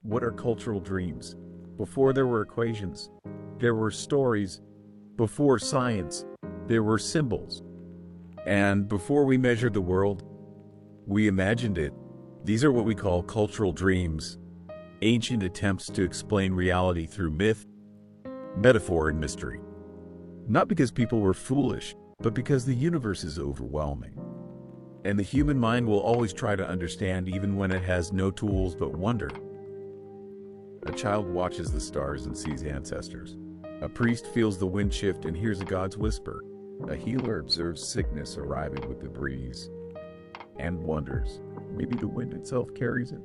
What are cultural dreams? Before there were equations, there were stories. Before science, there were symbols. And before we measured the world, we imagined it. These are what we call cultural dreams, ancient attempts to explain reality through myth, metaphor, and mystery. Not because people were foolish, but because the universe is overwhelming. And the human mind will always try to understand even when it has no tools but wonder. A child watches the stars and sees ancestors. A priest feels the wind shift and hears a god's whisper. A healer observes sickness arriving with the breeze and wonders, maybe the wind itself carries it.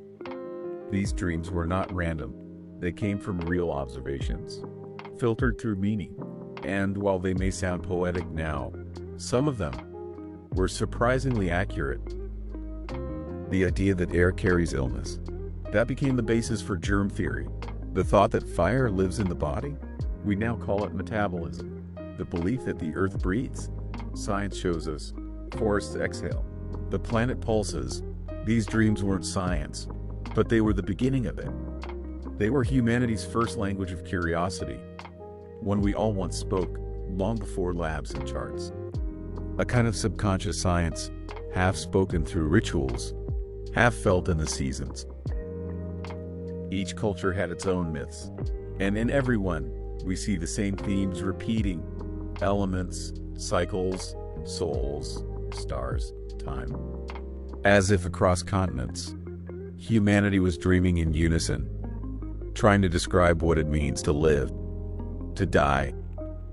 These dreams were not random. They came from real observations, filtered through meaning. And while they may sound poetic now, some of them were surprisingly accurate. The idea that air carries illness. That became the basis for germ theory. The thought that fire lives in the body? We now call it metabolism. The belief that the earth breathes. Science shows us. Forests exhale. The planet pulses. These dreams weren't science, but they were the beginning of it. They were humanity's first language of curiosity. One we all once spoke, long before labs and charts. A kind of subconscious science, half spoken through rituals, half felt in the seasons. Each culture had its own myths, and in every one, we see the same themes repeating: elements, cycles, souls, stars, time. As if across continents, humanity was dreaming in unison, trying to describe what it means to live, to die,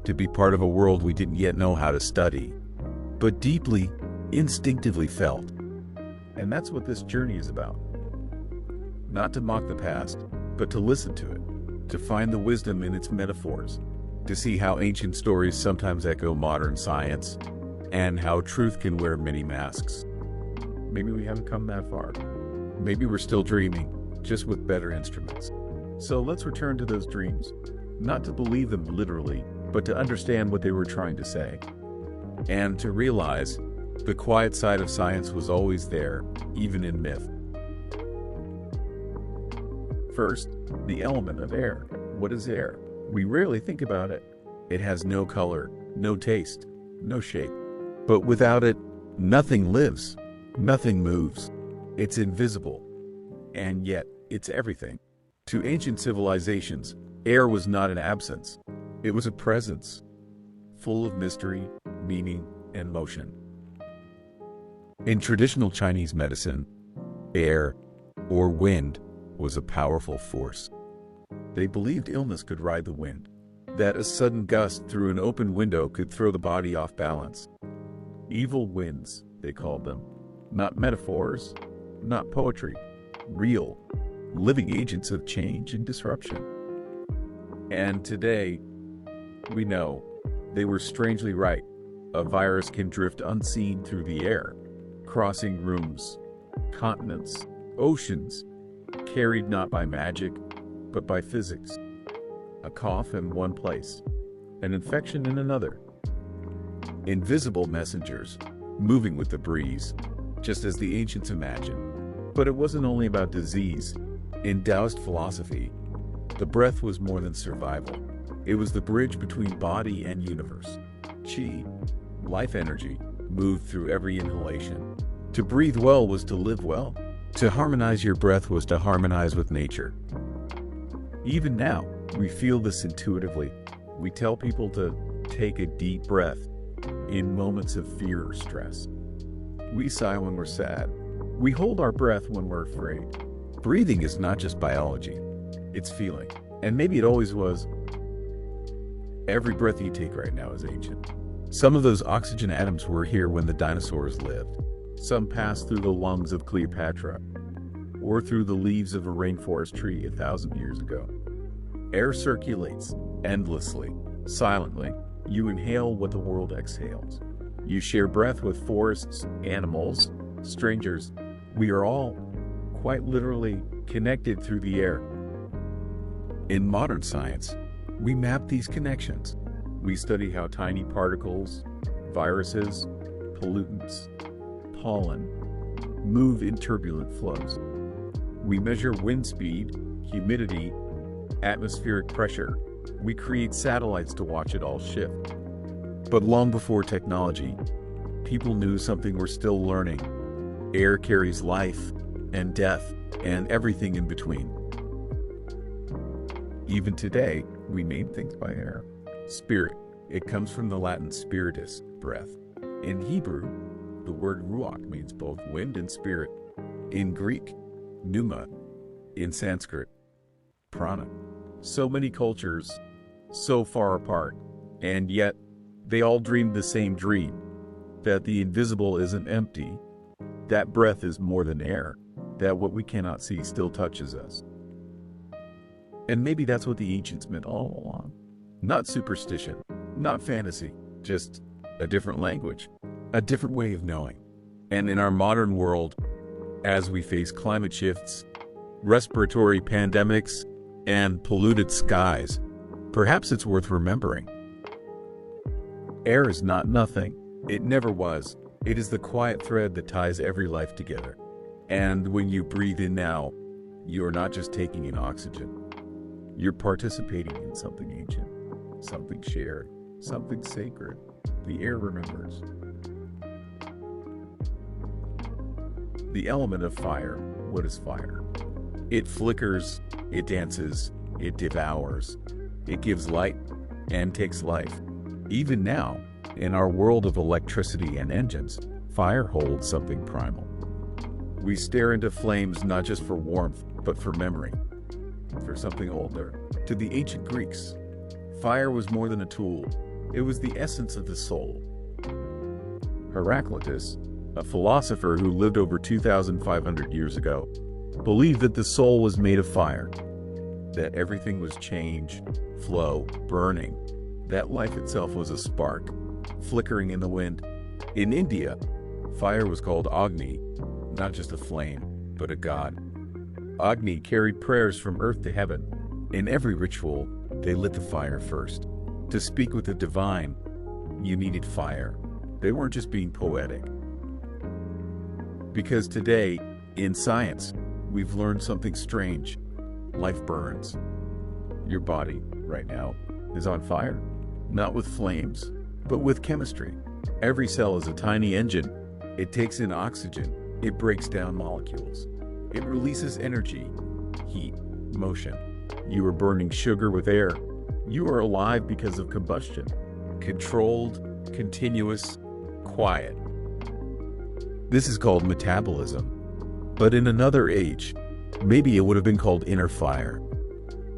to be part of a world we didn't yet know how to study, but deeply, instinctively felt. And that's what this journey is about. Not to mock the past, but to listen to it, to find the wisdom in its metaphors, to see how ancient stories sometimes echo modern science, and how truth can wear many masks. Maybe we haven't come that far. Maybe we're still dreaming, just with better instruments. So let's return to those dreams, not to believe them literally, but to understand what they were trying to say. And to realize the quiet side of science was always there, even in myth. First, the element of air. What is air? We rarely think about it. It has no color, no taste, no shape. But without it, nothing lives, nothing moves. It's invisible, and yet it's everything. To ancient civilizations, air was not an absence. It was a presence, full of mystery, meaning, and motion. In traditional Chinese medicine, air, or wind, was a powerful force. They believed illness could ride the wind, that a sudden gust through an open window could throw the body off balance. Evil winds, they called them. Not metaphors, not poetry, real, living agents of change and disruption. And today, we know they were strangely right. A virus can drift unseen through the air, crossing rooms, continents, oceans, carried not by magic, but by physics. A cough in one place, an infection in another. Invisible messengers, moving with the breeze, just as the ancients imagined. But it wasn't only about disease. In Taoist philosophy, the breath was more than survival. It was the bridge between body and universe. Qi, life energy, moved through every inhalation. To breathe well was to live well. To harmonize your breath was to harmonize with nature. Even now, we feel this intuitively. We tell people to take a deep breath in moments of fear or stress. We sigh when we're sad. We hold our breath when we're afraid. Breathing is not just biology, it's feeling. And maybe it always was. Every breath you take right now is ancient. Some of those oxygen atoms were here when the dinosaurs lived. Some passed through the lungs of Cleopatra, or through the leaves of a rainforest tree 1,000 years ago. Air circulates endlessly, silently. You inhale what the world exhales. You share breath with forests, animals, strangers. We are all, quite literally, connected through the air. In modern science, we map these connections. We study how tiny particles, viruses, pollutants, pollen, move in turbulent flows. We measure wind speed, humidity, atmospheric pressure. We create satellites to watch it all shift. But long before technology, people knew something we're still learning. Air carries life and death and everything in between. Even today, we name things by air. Spirit. It comes from the Latin spiritus, breath. In Hebrew, the word ruach means both wind and spirit. In Greek, pneuma. In Sanskrit, prana. So many cultures, so far apart, and yet they all dreamed the same dream, that the invisible isn't empty, that breath is more than air, that what we cannot see still touches us. And maybe that's what the ancients meant all along. Not superstition, not fantasy, just a different language, a different way of knowing. And in our modern world, as we face climate shifts, respiratory pandemics, and polluted skies, perhaps it's worth remembering. Air is not nothing. It never was. It is the quiet thread that ties every life together. And when you breathe in now, you are not just taking in oxygen. You're participating in something ancient, something shared, something sacred. The air remembers. The element of fire. What is fire? It flickers, it dances, it devours, it gives light and takes life. Even now, in our world of electricity and engines, fire holds something primal. We stare into flames not just for warmth, but for memory, for something older. To the ancient Greeks, fire was more than a tool. It was the essence of the soul. Heraclitus, a philosopher who lived over 2,500 years ago, believed that the soul was made of fire, that everything was change, flow, burning, that life itself was a spark, flickering in the wind. In India, fire was called Agni, not just a flame, but a god. Agni carried prayers from earth to heaven. In every ritual, they lit the fire first. To speak with the divine, you needed fire. They weren't just being poetic. Because today, in science, we've learned something strange. Life burns. Your body, right now, is on fire. Not with flames, but with chemistry. Every cell is a tiny engine. It takes in oxygen. It breaks down molecules. It releases energy, heat, motion. You are burning sugar with air. You are alive because of combustion. Controlled, continuous, quiet. This is called metabolism. But in another age, maybe it would have been called inner fire.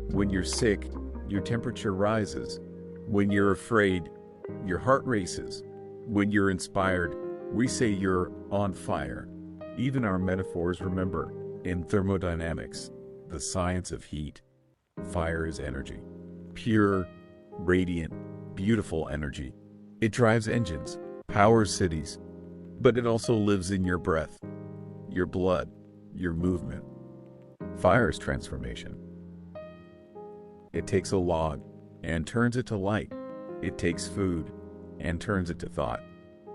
When you're sick, your temperature rises. When you're afraid, your heart races. When you're inspired, we say you're on fire. Even our metaphors remember, in thermodynamics, the science of heat, fire is energy. Pure, radiant, beautiful energy. It drives engines, powers cities, but it also lives in your breath, your blood, your movement. Fire is transformation. It takes a log and turns it to light. It takes food and turns it to thought.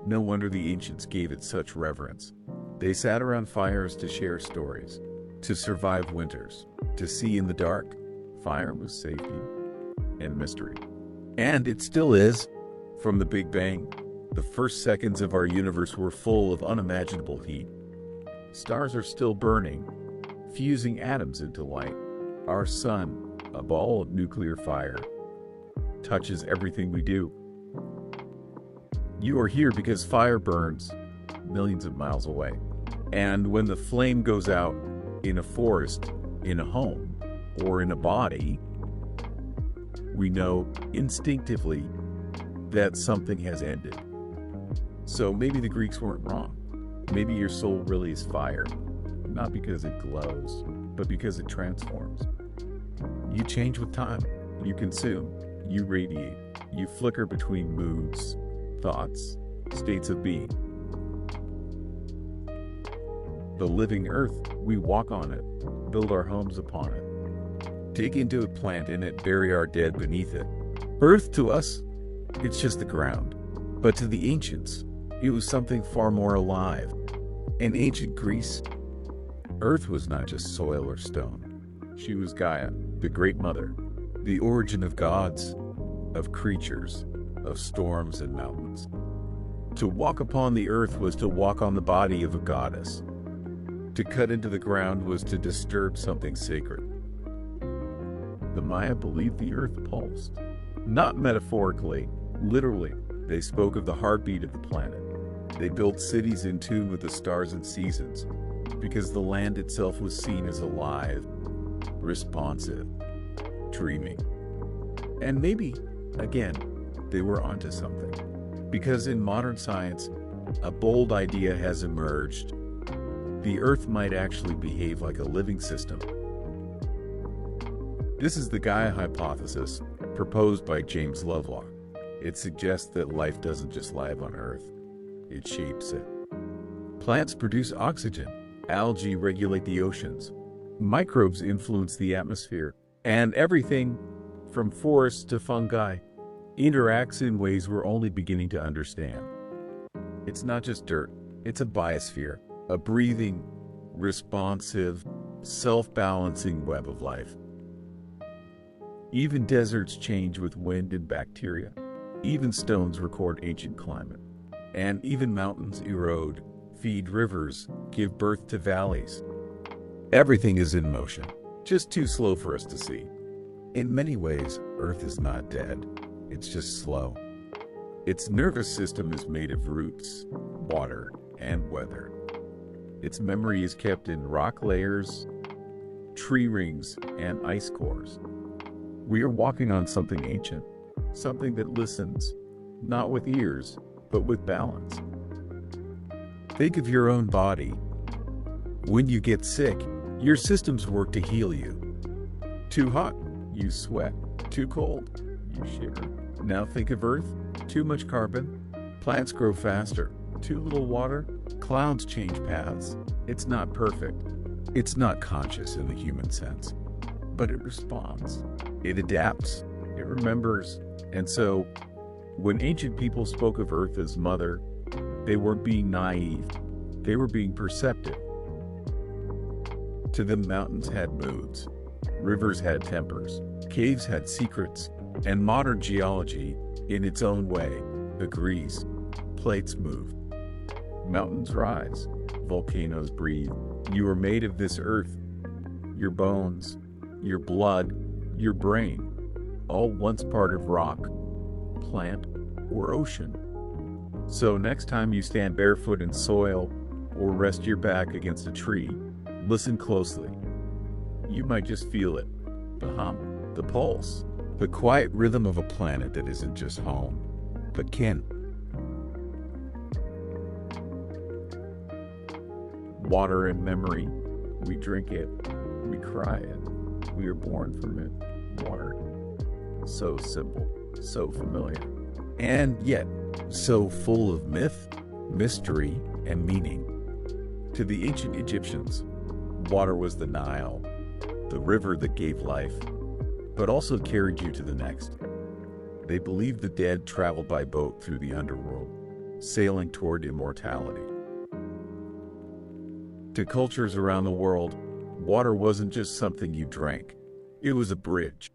No wonder the ancients gave it such reverence. They sat around fires to share stories, to survive winters, to see in the dark. Fire was safety and mystery. And it still is. From the Big Bang, the first seconds of our universe were full of unimaginable heat. Stars are still burning, fusing atoms into light. Our sun, a ball of nuclear fire, touches everything we do. You are here because fire burns millions of miles away. And when the flame goes out in a forest, in a home, or in a body, we know instinctively that something has ended. So maybe the Greeks weren't wrong. Maybe your soul really is fire, not because it glows, but because it transforms. You change with time. You consume. You radiate. You flicker between moods, thoughts, states of being. The living earth, we walk on it, build our homes upon it, dig into a plant in it, bury our dead beneath it. Earth to us, it's just the ground. But to the ancients, it was something far more alive. In ancient Greece, earth was not just soil or stone. She was Gaia, the Great Mother, the origin of gods, of creatures, of storms and mountains. To walk upon the earth was to walk on the body of a goddess. To cut into the ground was to disturb something sacred. The Maya believed the earth pulsed. Not metaphorically, literally. They spoke of the heartbeat of the planet. They built cities in tune with the stars and seasons, because the land itself was seen as alive, responsive, dreaming. And maybe, again, they were onto something. Because in modern science, a bold idea has emerged. The Earth might actually behave like a living system. This is the Gaia hypothesis, proposed by James Lovelock. It suggests that life doesn't just live on Earth, it shapes it. Plants produce oxygen, algae regulate the oceans, microbes influence the atmosphere, and everything, from forests to fungi, interacts in ways we're only beginning to understand. It's not just dirt, it's a biosphere, a breathing, responsive, self-balancing web of life. Even deserts change with wind and bacteria. Even stones record ancient climate. And even mountains erode, feed rivers, give birth to valleys. Everything is in motion, just too slow for us to see. In many ways, Earth is not dead. It's just slow. Its nervous system is made of roots, water, and weather. Its memory is kept in rock layers, tree rings, and ice cores. We are walking on something ancient, something that listens, not with ears, but with balance. Think of your own body. When you get sick, your systems work to heal you. Too hot, you sweat. Too cold, you shiver. Now think of Earth. Too much carbon, plants grow faster. Too little water, clouds change paths. It's not perfect. It's not conscious in the human sense. But it responds. It adapts. It remembers. And so, when ancient people spoke of Earth as mother, they weren't being naive. They were being perceptive. To them, mountains had moods. Rivers had tempers. Caves had secrets. And modern geology, in its own way, agrees. Plates move. Mountains rise. Volcanoes breathe. You are made of this earth. Your bones, your blood, your brain, all once part of rock, plant, or ocean. So next time you stand barefoot in soil or rest your back against a tree, listen closely. You might just feel it, the hum, the pulse, the quiet rhythm of a planet that isn't just home, but kin. Water and memory. We drink it. We cry it. We are born from it. Water. So simple. So familiar. And yet, so full of myth, mystery, and meaning. To the ancient Egyptians, water was the Nile, the river that gave life, but also carried you to the next. They believed the dead traveled by boat through the underworld, sailing toward immortality. To cultures around the world, water wasn't just something you drank. It was a bridge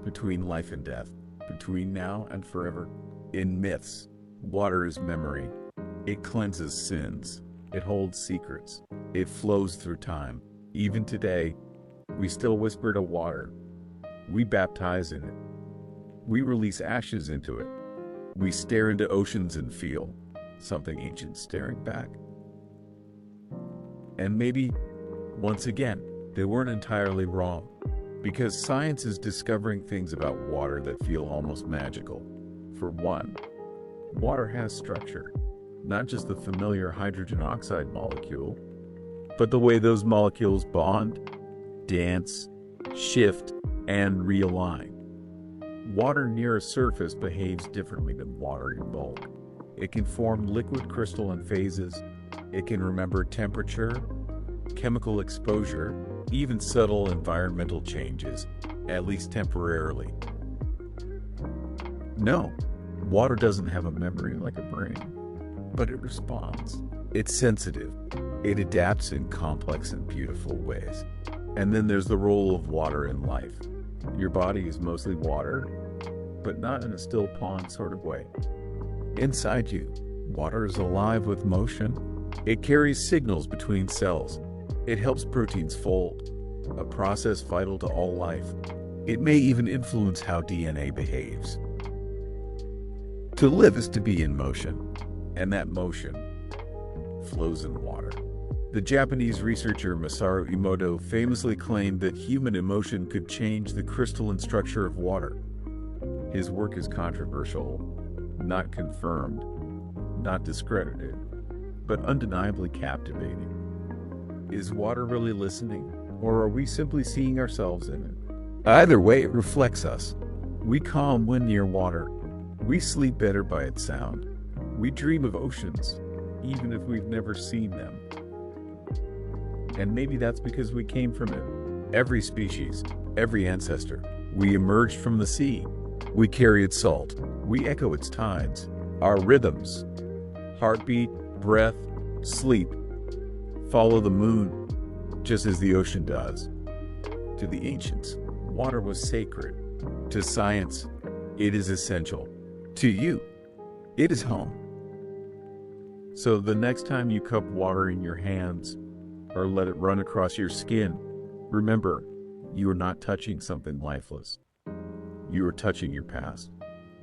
between life and death, between now and forever. In myths, water is memory. It cleanses sins. It holds secrets. It flows through time. Even today, we still whisper to water. We baptize in it. We release ashes into it. We stare into oceans and feel something ancient staring back. And maybe, once again, they weren't entirely wrong, because science is discovering things about water that feel almost magical. For one, water has structure, not just the familiar hydrogen oxide molecule, but the way those molecules bond, dance, shift, and realign. Water near a surface behaves differently than water in bulk. It can form liquid crystalline phases. It can remember temperature, chemical exposure, even subtle environmental changes, at least temporarily. No, water doesn't have a memory like a brain, but it responds. It's sensitive. It adapts in complex and beautiful ways. And then there's the role of water in life. Your body is mostly water, but not in a still pond sort of way. Inside you, water is alive with motion. It carries signals between cells. It helps proteins fold, a process vital to all life. It may even influence how DNA behaves. To live is to be in motion, and that motion flows in water. The Japanese researcher Masaru Emoto famously claimed that human emotion could change the crystalline structure of water. His work is controversial, not confirmed, not discredited, but undeniably captivating. Is water really listening, or are we simply seeing ourselves in it? Either way, it reflects us. We calm when near water. We sleep better by its sound. We dream of oceans, even if we've never seen them. And maybe that's because we came from it. Every species, every ancestor. We emerged from the sea. We carry its salt. We echo its tides, our rhythms. Heartbeat, breath, sleep. Follow the moon, just as the ocean does. To the ancients, water was sacred. To science, it is essential. To you, it is home. So the next time you cup water in your hands, or let it run across your skin, remember, you are not touching something lifeless. You are touching your past,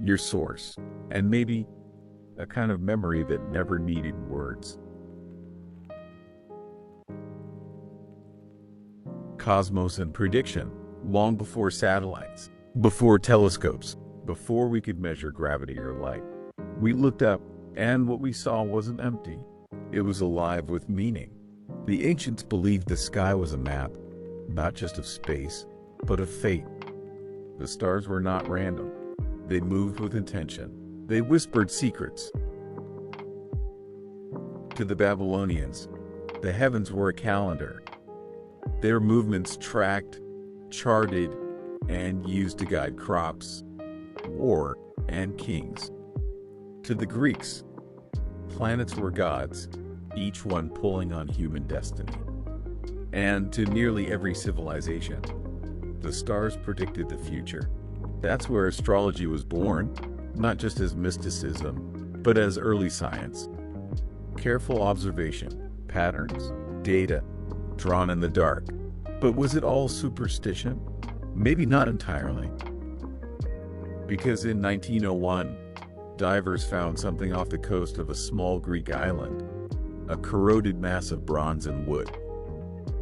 your source, and maybe a kind of memory that never needed words. Cosmos and prediction, long before satellites, before telescopes, before we could measure gravity or light. We looked up, and what we saw wasn't empty. It was alive with meaning. The ancients believed the sky was a map, not just of space, but of fate. The stars were not random. They moved with intention. They whispered secrets. To the Babylonians, the heavens were a calendar. Their movements tracked, charted, and used to guide crops, war, and kings. To the Greeks, planets were gods, each one pulling on human destiny. And to nearly every civilization, the stars predicted the future. That's where astrology was born, not just as mysticism, but as early science. Careful observation, patterns, data, drawn in the dark. But was it all superstition? Maybe not entirely. Because in 1901, divers found something off the coast of a small Greek island, a corroded mass of bronze and wood.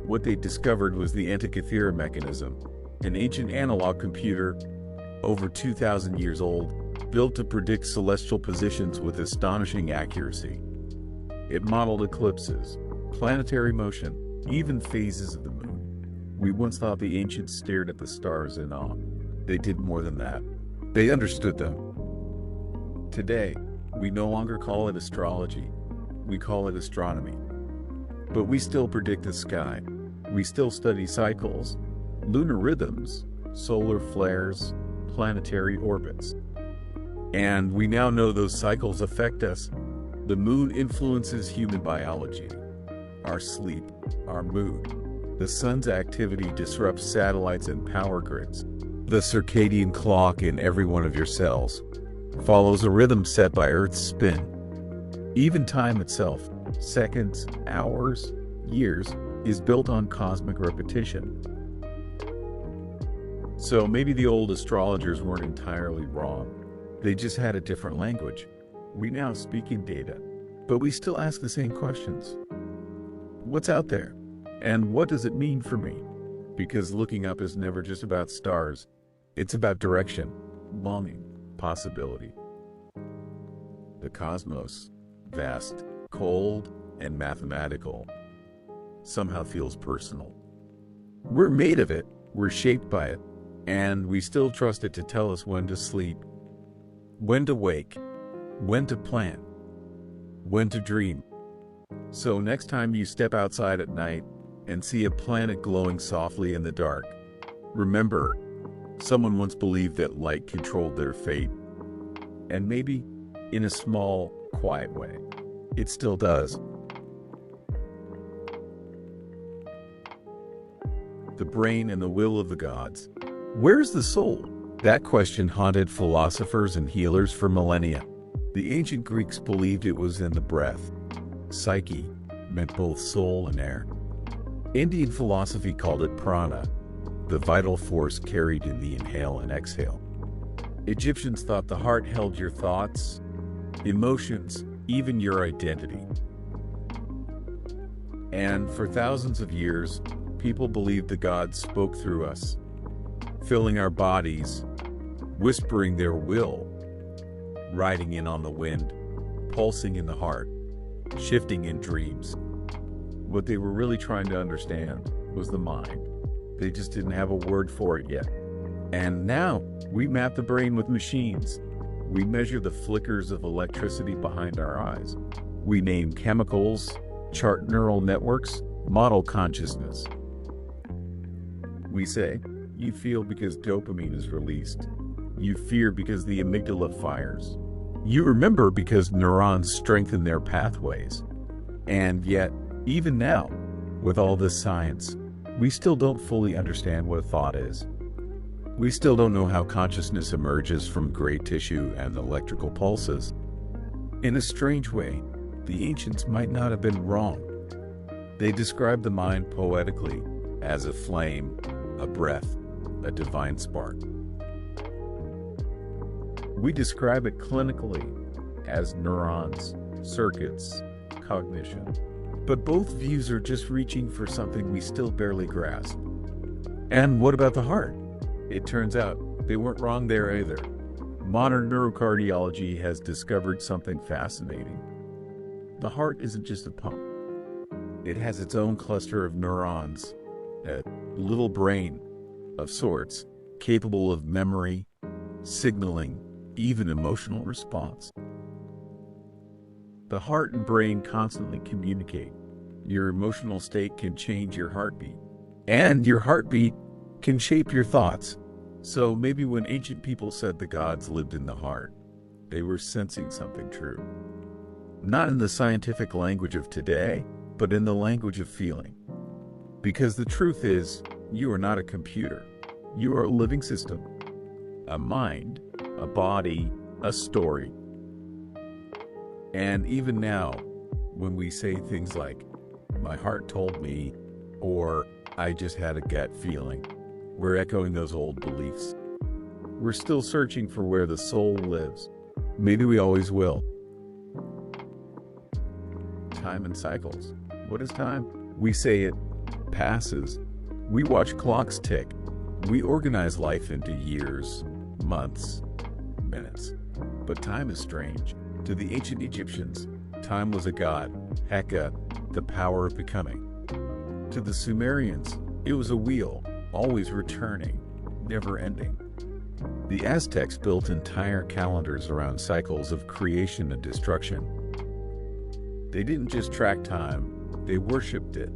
What they discovered was the Antikythera mechanism, an ancient analog computer, over 2,000 years old, built to predict celestial positions with astonishing accuracy. It modeled eclipses, planetary motion, even phases of the moon. We once thought the ancients stared at the stars in awe. They did more than that. They understood them. Today, we no longer call it astrology. We call it astronomy. But we still predict the sky. We still study cycles, lunar rhythms, solar flares, planetary orbits. And we now know those cycles affect us. The moon influences human biology, our sleep, our mood. The sun's activity disrupts satellites and power grids. The circadian clock in every one of your cells follows a rhythm set by Earth's spin. Even time itself, seconds, hours, years, is built on cosmic repetition. So maybe the old astrologers weren't entirely wrong. They just had a different language. We now speak in data, but we still ask the same questions. What's out there? And what does it mean for me? Because looking up is never just about stars. It's about direction, longing, possibility. The cosmos, vast, cold, and mathematical, somehow feels personal. We're made of it, we're shaped by it, and we still trust it to tell us when to sleep, when to wake, when to plan, when to dream. So next time you step outside at night and see a planet glowing softly in the dark, remember, someone once believed that light controlled their fate. And maybe, in a small, quiet way, it still does. the brain and the will of the gods. Where's the soul? That question haunted philosophers and healers for millennia. The ancient Greeks believed it was in the breath. Psyche meant both soul and air. Indian philosophy called it prana, the vital force carried in the inhale and exhale. Egyptians thought the heart held your thoughts, emotions, even your identity. And for thousands of years, people believed the gods spoke through us, filling our bodies, whispering their will, riding in on the wind, pulsing in the heart, shifting in dreams. What they were really trying to understand was the mind. They just didn't have a word for it yet. And now, we map the brain with machines. We measure the flickers of electricity behind our eyes. We name chemicals, chart neural networks, model consciousness. We say, you feel because dopamine is released. You fear because the amygdala fires. You remember because neurons strengthen their pathways. And yet, even now, with all this science, we still don't fully understand what a thought is. We still don't know how consciousness emerges from gray tissue and electrical pulses. In a strange way, the ancients might not have been wrong. They described the mind poetically as a flame, a breath, a divine spark. We describe it clinically as neurons, circuits, cognition. But both views are just reaching for something we still barely grasp. And what about the heart? It turns out they weren't wrong there either. Modern neurocardiology has discovered something fascinating. The heart isn't just a pump. It has its own cluster of neurons, a little brain of sorts, capable of memory, signaling, even emotional response. The heart and brain constantly communicate. Your emotional state can change your heartbeat, and your heartbeat can shape your thoughts. So maybe when ancient people said the gods lived in the heart, they were sensing something true. Not in the scientific language of today, but in the language of feeling. Because the truth is, you are not a computer. You are a living system, a mind, a body, a story. And even now, when we say things like, my heart told me, or I just had a gut feeling, we're echoing those old beliefs. We're still searching for where the soul lives. Maybe we always will. Time and cycles. What is time? We say it passes. We watch clocks tick. We organize life into years, months, minutes. But time is strange. To the ancient Egyptians, time was a god, Heka, the power of becoming. To the Sumerians, it was a wheel, always returning, never ending. The Aztecs built entire calendars around cycles of creation and destruction. They didn't just track time, they worshipped it.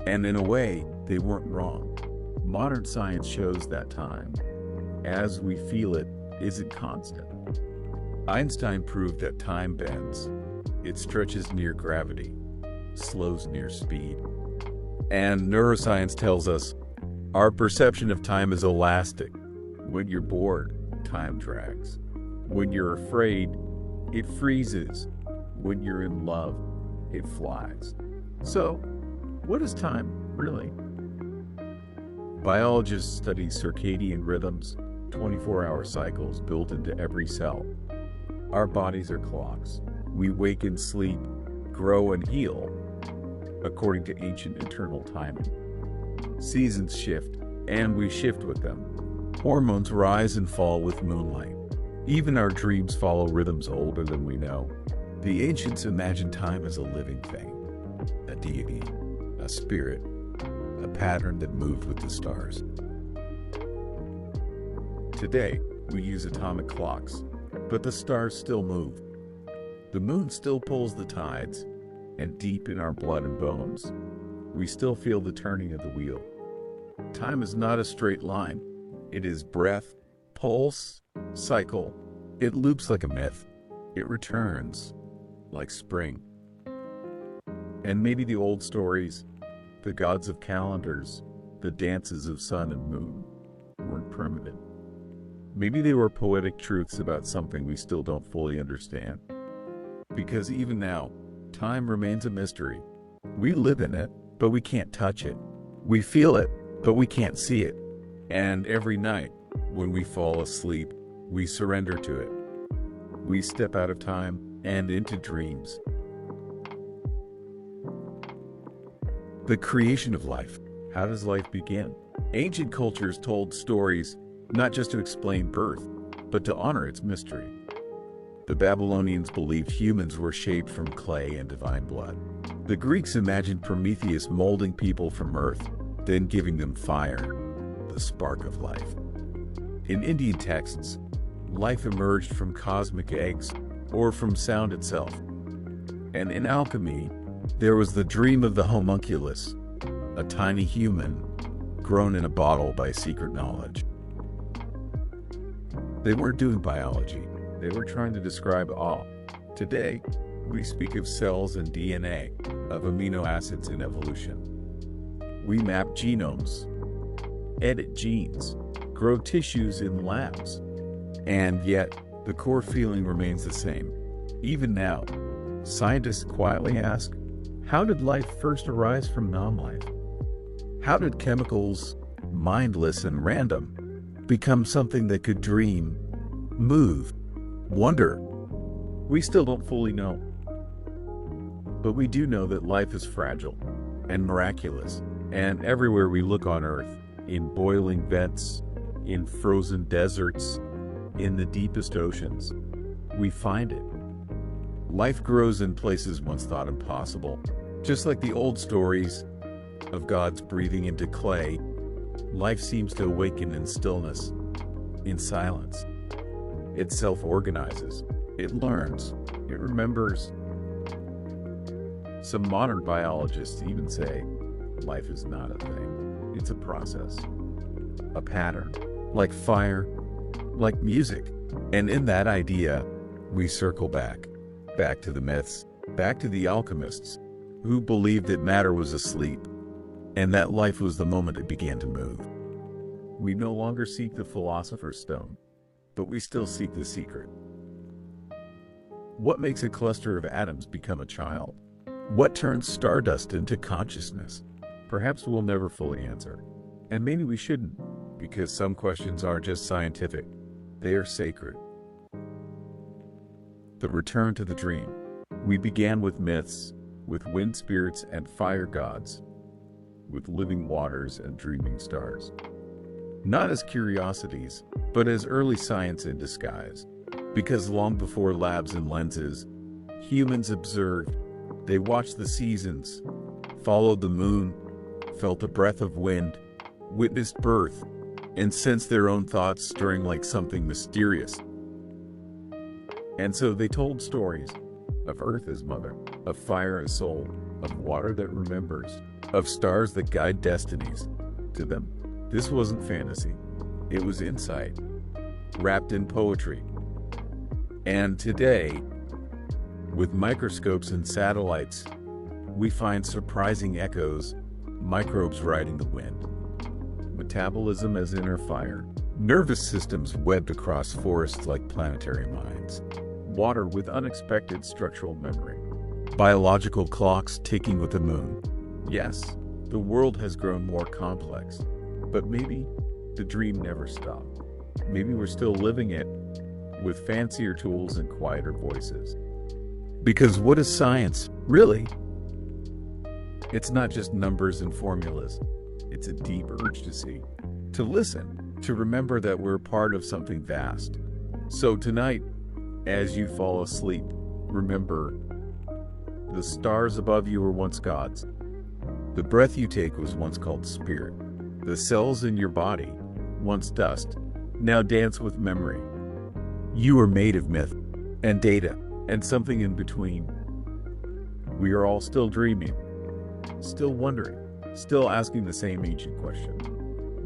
And in a way, they weren't wrong. Modern science shows that time, as we feel it, isn't constant. Einstein proved that time bends. It stretches near gravity, slows near speed. And neuroscience tells us our perception of time is elastic. When you're bored, time drags. When you're afraid, it freezes. When you're in love, it flies. So, what is time, really? Biologists study circadian rhythms, 24-hour cycles built into every cell. Our bodies are clocks. We wake and sleep, grow and heal, according to ancient internal timing. Seasons shift, and we shift with them. Hormones rise and fall with moonlight. Even our dreams follow rhythms older than we know. The ancients imagined time as a living thing, a deity, a spirit, a pattern that moved with the stars. Today, we use atomic clocks, but the stars still move. The moon still pulls the tides, and deep in our blood and bones, we still feel the turning of the wheel. Time is not a straight line. It is breath, pulse, cycle. It loops like a myth. It returns, like spring. And maybe the old stories, the gods of calendars, The dances of sun and moon weren't permanent. Maybe they were poetic truths about something we still don't fully understand. Because even now, time remains a mystery. We live in it, but we can't touch it. We feel it, but we can't see it. And every night, when we fall asleep, we surrender to it. We step out of time and into dreams. The creation of life. How does life begin? Ancient cultures told stories not just to explain birth, but to honor its mystery. The Babylonians believed humans were shaped from clay and divine blood. The Greeks imagined Prometheus molding people from earth, then giving them fire, the spark of life. In Indian texts, life emerged from cosmic eggs or from sound itself. And in alchemy, there was the dream of the homunculus, a tiny human grown in a bottle by secret knowledge. They weren't doing biology. They were trying to describe awe. Today, we speak of cells and DNA, of amino acids in evolution. We map genomes, edit genes, grow tissues in labs. And yet, the core feeling remains the same. Even now, scientists quietly ask, how did life first arise from non-life? How did chemicals, mindless and random, become something that could dream, move, wonder? We still don't fully know. But we do know that life is fragile and miraculous, and everywhere we look on Earth, in boiling vents, in frozen deserts, in the deepest oceans, we find it. Life grows in places once thought impossible. Just like the old stories of God's breathing into clay, life seems to awaken in stillness, in silence. It self-organizes, it learns, it remembers. Some modern biologists even say life is not a thing, it's a process, a pattern, like fire, like music. And in that idea, we circle back to the myths, back to the alchemists, who believed that matter was asleep, and that life was the moment it began to move. We no longer seek the philosopher's stone, but we still seek the secret. What makes a cluster of atoms become a child? What turns stardust into consciousness? Perhaps we'll never fully answer. And maybe we shouldn't, because some questions aren't just scientific, they are sacred. The return to the dream. We began with myths, with wind spirits and fire gods, with living waters and dreaming stars. Not as curiosities, but as early science in disguise. Because long before labs and lenses, humans observed. They watched the seasons, followed the moon, felt a breath of wind, witnessed birth, and sensed their own thoughts stirring like something mysterious. And so they told stories of earth as mother, of fire as soul, of water that remembers, of stars that guide destinies. To them, this wasn't fantasy. It was insight, wrapped in poetry. And today, with microscopes and satellites, we find surprising echoes, microbes riding the wind, metabolism as inner fire, nervous systems webbed across forests like planetary minds, water with unexpected structural memory, biological clocks ticking with the moon. Yes, the world has grown more complex, but maybe the dream never stopped. Maybe we're still living it with fancier tools and quieter voices. Because what is science, really? It's not just numbers and formulas. It's a deep urge to see, to listen, to remember that we're part of something vast. So tonight, as you fall asleep, remember, the stars above you were once gods. The breath you take was once called spirit. The cells in your body, once dust, now dance with memory. You are made of myth and data and something in between. We are all still dreaming, still wondering, still asking the same ancient question.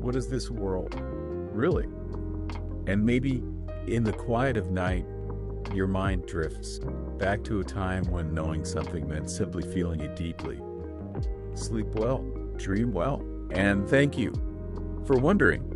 What is this world, really? And maybe in the quiet of night, your mind drifts back to a time when knowing something meant simply feeling it deeply. Sleep well, dream well, And thank you for wondering.